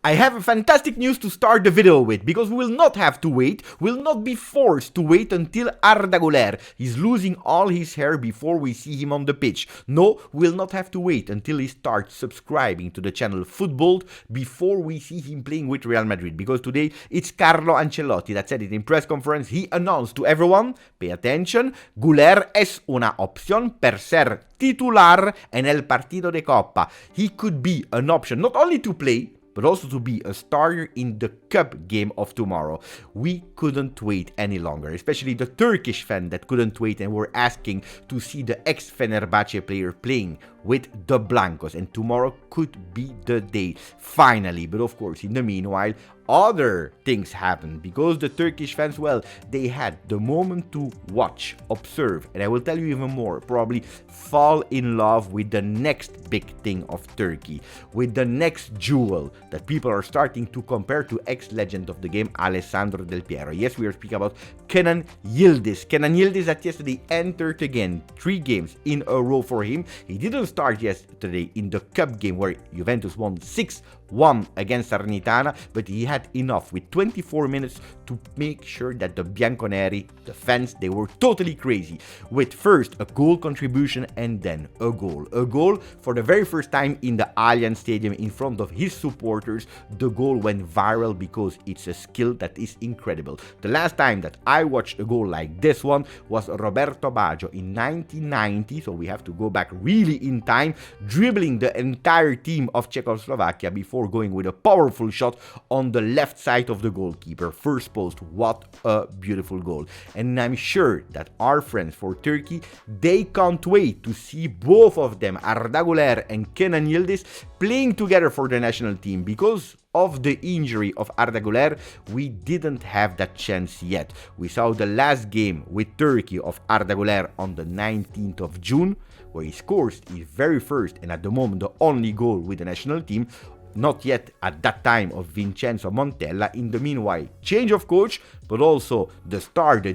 I have fantastic news to start the video with, because we will not have to wait, will not be forced to wait until Arda Güler is losing all his hair before we see him on the pitch. No, we will not have to wait until he starts subscribing to the channel Football before we see him playing with Real Madrid, because today it's Carlo Ancelotti that said it in press conference. He announced to everyone, pay attention, Güler es una opción per ser titular en el partido de Copa. He could be an option not only to play, but also to be a starter in the cup game of tomorrow. We couldn't wait any longer, especially the Turkish fan that couldn't wait and were asking to see the ex-Fenerbahce player playing with the Blancos, and tomorrow could be the day, finally. But of course, in the meanwhile, other things happened, because the Turkish fans, well, they had the moment to watch, observe, and I will tell you even more, probably fall in love with the next big thing of Turkey, with the next jewel that people are starting to compare to ex-legend of the game, Alessandro Del Piero. Yes, we are speaking about Kenan Yildiz. Kenan Yildiz that yesterday entered again 3 games in a row for him. He didn't start yesterday in the cup game where Juventus won 6-1 against Salernitana, but he had enough with 24 minutes to make sure that the Bianconeri, the fans, they were totally crazy, with first a goal contribution and then a goal. A goal for the very first time in the Allianz Stadium in front of his supporters. The goal went viral because it's a skill that is incredible. The last time that I watched a goal like this one was Roberto Baggio in 1990, so we have to go back really in time, dribbling the entire team of Czechoslovakia before going with a powerful shot on the left side of the goalkeeper. First post, what a beautiful goal. And I'm sure that our friends for Turkey, they can't wait to see both of them, Arda Güler and Kenan Yildiz, playing together for the national team. Because of the injury of Arda Güler, we didn't have that chance yet. We saw the last game with Turkey of Arda Güler on the 19th of June, where he scores his very first and at the moment the only goal with the national team. Not yet at that time of Vincenzo Montella. In the meanwhile, change of coach, but also the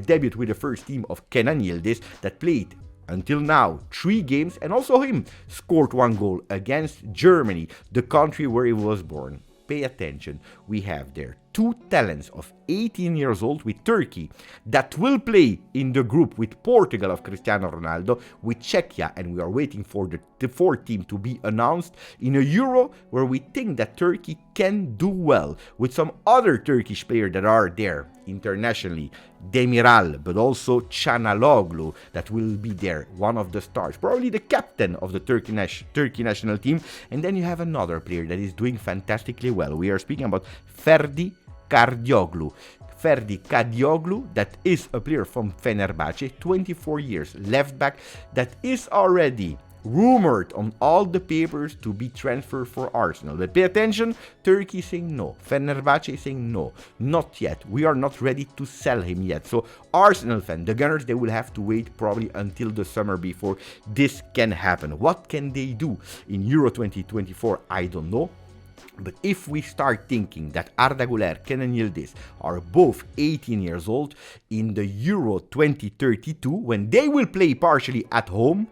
debut with the first team of Kenan Yildiz that played until now 3 games, and also him scored 1 goal against Germany, the country where he was born. Pay attention, we have there 2 talents of 18 years old with Turkey that will play in the group with Portugal of Cristiano Ronaldo, with Czechia, and we are waiting for the 4th team to be announced in a Euro where we think that Turkey can do well, with some other Turkish players that are there internationally, Demiral, but also Çalhanoğlu that will be there, one of the stars, probably the captain of the Turkey national team. And then you have another player that is doing fantastically well. We are speaking about Ferdi Kadıoğlu. Ferdi Kadıoğlu, that is a player from Fenerbahce, 24 years, left back, that is already rumored on all the papers to be transferred for Arsenal. But pay attention, Turkey is saying no. Fenerbahce is saying no, not yet. We are not ready to sell him yet. So Arsenal fan, the Gunners, they will have to wait probably until the summer before this can happen. What can they do in Euro 2024? I don't know. But if we start thinking that Arda Güler, Kenan Yildiz are both 18 years old in the Euro 2032, when they will play partially at home,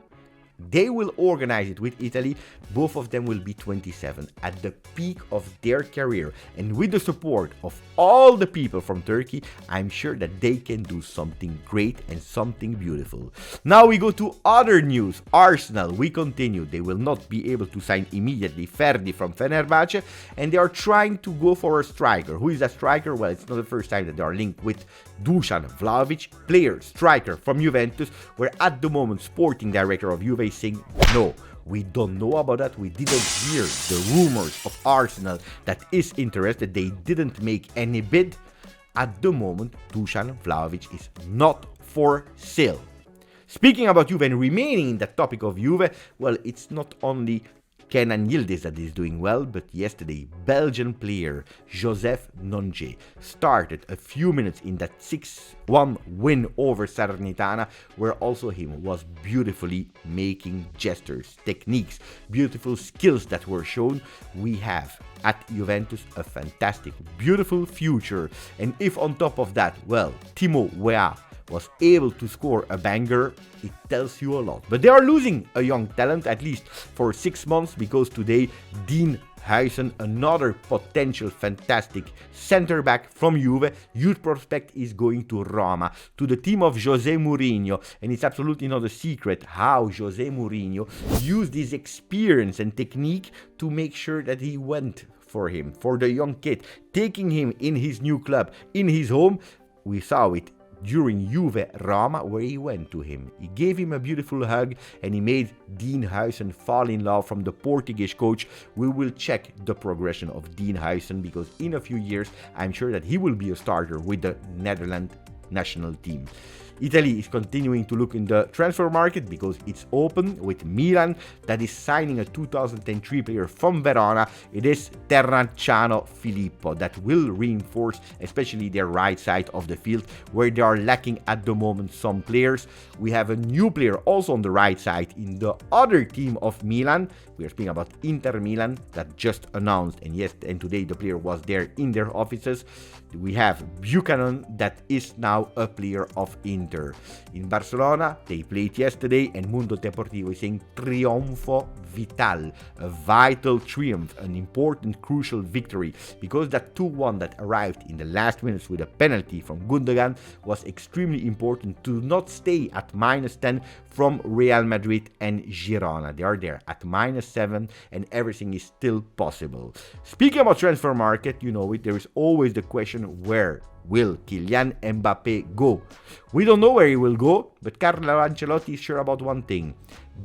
they will organize it with Italy. Both of them will be 27 at the peak of their career. And with the support of all the people from Turkey, I'm sure that they can do something great and something beautiful. Now we go to other news. Arsenal, we continue. They will not be able to sign immediately Ferdi from Fenerbahce, and they are trying to go for a striker. Who is that striker? Well, it's not the first time that they are linked with Dusan Vlahovic, player, striker from Juventus, where at the moment sporting director of Juve is saying no. We don't know about that. We didn't hear the rumors of Arsenal that is interested. They didn't make any bid. At the moment, Dusan Vlahovic is not for sale. Speaking about Juve and remaining in the topic of Juve, well, it's not only Kenan Yildiz that is doing well, but yesterday Belgian player Joseph Nonge started a few minutes in that 6-1 win over Salernitana, where also him was beautifully making gestures, techniques, beautiful skills that were shown. We have at Juventus a fantastic, beautiful future. And if on top of that, well, Timo Weah was able to score a banger, it tells you a lot. But they are losing a young talent, at least for 6 months, because today Dean Huijsen, another potential fantastic center back from Juve. Youth prospect is going to Roma, to the team of Jose Mourinho. And it's absolutely not a secret how Jose Mourinho used his experience and technique to make sure that he went for him, for the young kid, taking him in his new club, in his home. We saw it during Juve Roma, where he went to him. He gave him a beautiful hug and he made Dean Huijsen fall in love from the Portuguese coach. We will check the progression of Dean Huijsen, because in a few years I'm sure that he will be a starter with the Netherlands national team. Italy is continuing to look in the transfer market because it's open, with Milan that is signing a 2003 player from Verona. It is Terracciano Filippo that will reinforce especially their right side of the field, where they are lacking at the moment some players. We have a new player also on the right side in the other team of Milan. We are speaking about Inter Milan, that just announced, and today the player was there in their offices. We have Buchanan that is now a player of Inter. In Barcelona, they played yesterday, and Mundo Deportivo is saying Triunfo Vital, a vital triumph, an important, crucial victory, because that 2-1 that arrived in the last minutes with a penalty from Gundogan was extremely important to not stay at -10 from Real Madrid and Girona. They are there at -7, and everything is still possible. Speaking about transfer market, you know it, there is always the question, where will Kylian Mbappe go? We don't know where he will go, but Carlo Ancelotti is sure about one thing: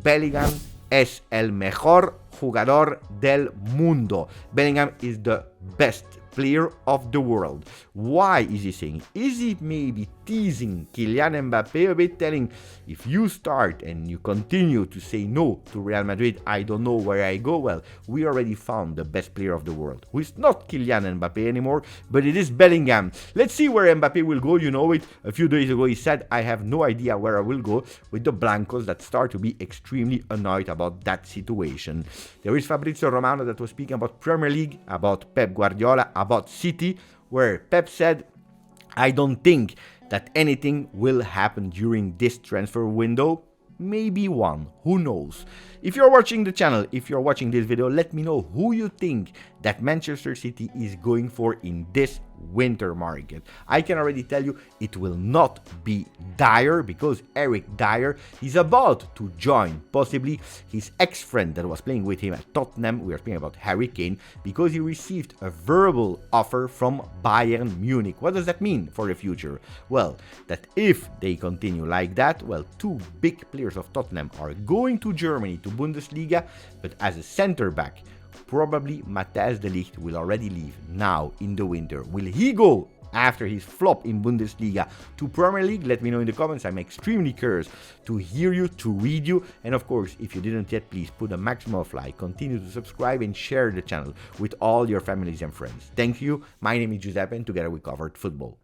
Bellingham es el mejor jugador del mundo. Bellingham is the best player of the world. Why is he saying? Is he maybe teasing Kylian Mbappe a bit, telling, if you start and you continue to say no to Real Madrid, I don't know where I go? Well, we already found the best player of the world, who is not Kylian Mbappe anymore, but it is Bellingham. Let's see where Mbappe will go. You know it, a few days ago he said, I have no idea where I will go, with the Blancos that start to be extremely annoyed about that situation. There is Fabrizio Romano that was speaking about Premier League, about Pep Guardiola, about City, where Pep said, I don't think that anything will happen during this transfer window. Maybe one, who knows? If you're watching the channel, if you're watching this video, let me know who you think that Manchester City is going for in this winter market. I can already tell you it will not be Dier, because Eric Dier is about to join possibly his ex-friend that was playing with him at Tottenham. We are speaking about Harry Kane, because he received a verbal offer from Bayern Munich. What does that mean for the future? Well, that if they continue like that, well, two big players of Tottenham are going to Germany, to Bundesliga, but as a center back, probably Matthijs de Ligt will already leave now in the winter. Will he go after his flop in Bundesliga to Premier League? Let me know in the comments. I'm extremely curious to hear you, to read you. And of course, if you didn't yet, please put a maximum of like, continue to subscribe and share the channel with all your families and friends. Thank you. My name is Giuseppe, and together we covered football.